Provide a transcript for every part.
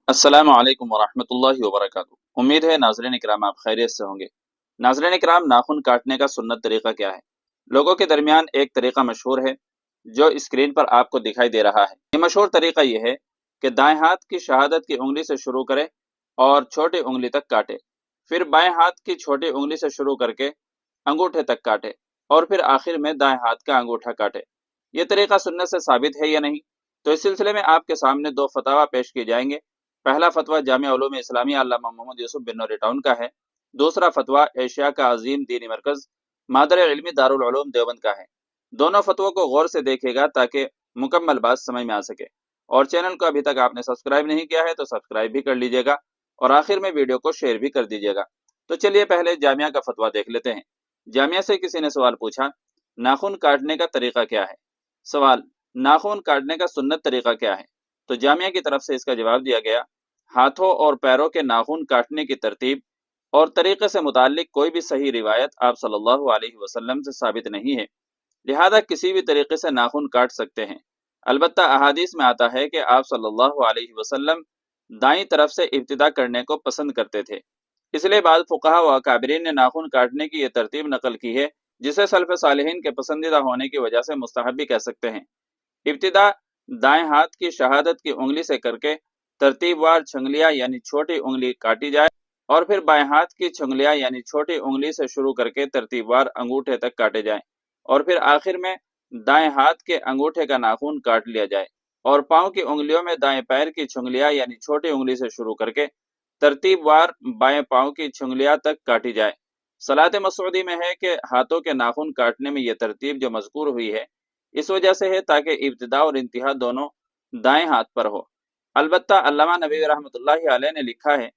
अस्सलामु अलैकुम वरहमतुल्लाहि वबरकातुहू। उम्मीद है नाज़रीन इकराम आप खैरियत से होंगे। नाज़रीन इकराम, नाखून काटने का सुन्नत तरीका क्या है? लोगों के दरमियान एक तरीका मशहूर है जो स्क्रीन पर आपको दिखाई दे रहा है। ये मशहूर तरीका ये है कि दाएं हाथ की शहादत की उंगली से शुरू करें और छोटी उंगली तक काटे, फिर बाएं हाथ की छोटी उंगली से शुरू करके अंगूठे तक काटे और फिर आखिर में दाएं हाथ का अंगूठा काटे। ये तरीका सुन्नत से साबित है या नहीं, तो इस सिलसिले में आपके सामने दो फतवा पेश किए जाएंगे। पहला फतवा जामिया उलूम इस्लामिया अल्लामा मोहम्मद यूसुफ बिन नूरी टाउन का है। दूसरा फतवा एशिया का अजीम दीनी मरकज मादर इल्मी दारुल उलूम देवबंद का है। दोनों फतवों को गौर से देखिएगा ताकि मुकम्मल बात समझ में आ सके। और चैनल को अभी तक आपने सब्सक्राइब नहीं किया है तो सब्सक्राइब भी कर लीजिएगा और आखिर में वीडियो को शेयर भी कर दीजिएगा। तो चलिए पहले जामिया का फतवा देख लेते हैं। जामिया से किसी ने सवाल पूछा, नाखून काटने का तरीका क्या है? सवाल, नाखून काटने का सुन्नत तरीका क्या है? तो जामिया की तरफ से इसका जवाब दिया गया, हाथों और पैरों के नाखून काटने की तरतीब और तरीके से मुताल्लिक कोई भी सही रिवायत आप सल्लल्लाहु अलैहि वसल्लम से साबित नहीं है, लिहाजा किसी भी तरीके से नाखून काट सकते हैं। अलबत्ता अहादीस में आता है कि आप सल्लल्लाहु अलैहि वसल्लम दाईं तरफ से इब्तिदा करने को पसंद करते थे, इसलिए बाद फुक़हा व अकाबिरीन ने नाखून काटने की यह तरतीब नकल की है, जिसे सल्फ़ सालिहीन के पसंदीदा होने की वजह से मुस्तहब भी कह सकते हैं। इब्तिदा दाएं हाथ की शहादत की उंगली से करके तरतीबवार छंगलियां यानी छोटी उंगली काटी जाए और फिर बाएं हाथ की छंगलियां यानी छोटी उंगली से शुरू करके तरतीबवार अंगूठे तक काटे जाएं और फिर आखिर में दाएं हाथ के अंगूठे का नाखून काट लिया जाए और पांव की उंगलियों में दाएं पैर की छंगलियां यानी छोटी उंगली से शुरू करके तरतीबवार बाएं पांव की छंगलियां तक काटी जाए। सलात मसूदी में है कि हाथों के नाखून काटने में यह तरतीब जो मज़कूर हुई है इस वजह से है ताकि इब्तिदा और इंतहा दोनों दाएं हाथ पर हो। अलबत्ता अल्लामा नबवी रहमतुल्लाहि अलैह ने लिखा है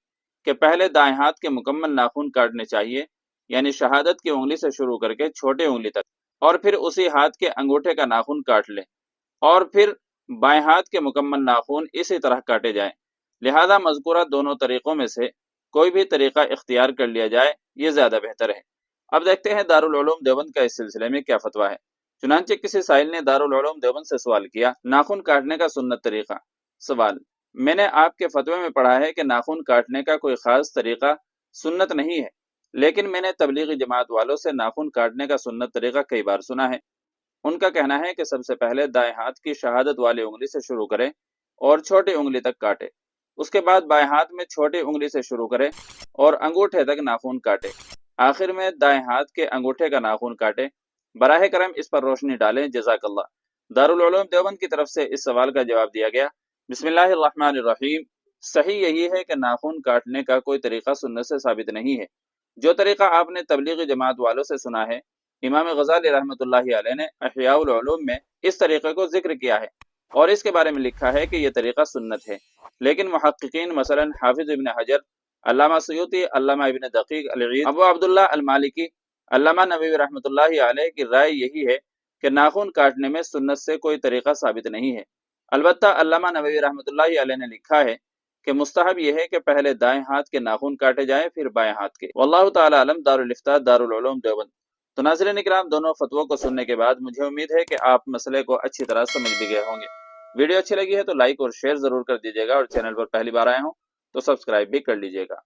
कि पहले दाएं हाथ के मुकम्मल नाखून काटने चाहिए, यानी शहादत की उंगली से शुरू करके छोटी उंगली तक, और फिर उसी हाथ के अंगूठे का नाखून काट लें और फिर बाएं हाथ के मुकम्मल नाखून इसी तरह काटे जाएं। लिहाजा मज़कूरा दोनों तरीक़ों में से कोई भी तरीक़ा इख्तियार कर लिया जाए, ये ज़्यादा बेहतर है। अब देखते हैं दारुल उलूम देवबंद का इस सिलसिले में क्या फतवा है। चुनांचे किसी साइल ने दारुल उलूम देवबंद से सवाल किया, नाखून काटने का सुन्नत तरीका। सवाल, मैंने आपके फतवे में पढ़ा है कि नाखून काटने का कोई ख़ास तरीका सुन्नत नहीं है, लेकिन मैंने तबलीगी जमात वालों से नाखून काटने का सुन्नत तरीका कई बार सुना है। उनका कहना है कि सबसे पहले दाएं हाथ की शहादत वाली उंगली से शुरू करें और छोटी उंगली तक काटे, उसके बाद बाएं हाथ में छोटी उंगली से शुरू करें और अंगूठे तक नाखून काटे, आखिर में दाएं हाथ के अंगूठे का नाखून काटे। बराह करम इस पर रोशनी डालें, जज़ाकल्लाह। दारुल उलूम देवबंद की तरफ से इस सवाल का जवाब दिया गया, बिस्मिल्लाहिर्रहमानिर्रहीम। सही यही है कि नाखून काटने का कोई तरीका सुन्नत से साबित नहीं है। जो तरीका आपने तबलीगी जमात वालों से सुना है, इमाम गज़ाली रहमतुल्लाहि अलैह ने इहयाउल उलूम में इस तरीके को जिक्र किया है और इसके बारे में लिखा है कि यह तरीका सुन्नत है, लेकिन मुहक्किकीन मसलन हाफिज इब्न हजर, अल्लामा सयूती, अल्लामा इब्न दकीक अल-ईद, अबू अब्दुल्लाह अल-मालिकी, अल्लामा नबवी रहमतुल्लाहि अलैह की राय यही है कि नाखून काटने में सुन्नत से कोई तरीका साबित नहीं है। अलबत्ता अल्लामा नबवी रहमतुल्लाहि अलैह ने लिखा है कि मुस्तहब यह है कि पहले दाएं हाथ के नाखून काटे जाएं फिर बाएं हाथ के। वल्लाहु ताला अलम। दारुल इफ्ता दारुल उलूम देवबंद। तो नाज़रीन इकराम, दोनों फतवों को सुनने के बाद मुझे उम्मीद है कि आप मसले को अच्छी तरह समझ भी गए होंगे। वीडियो अच्छी लगी है तो लाइक और शेयर जरूर कर दीजिएगा और चैनल पर पहली बार आए हों तो सब्सक्राइब भी कर लीजिएगा।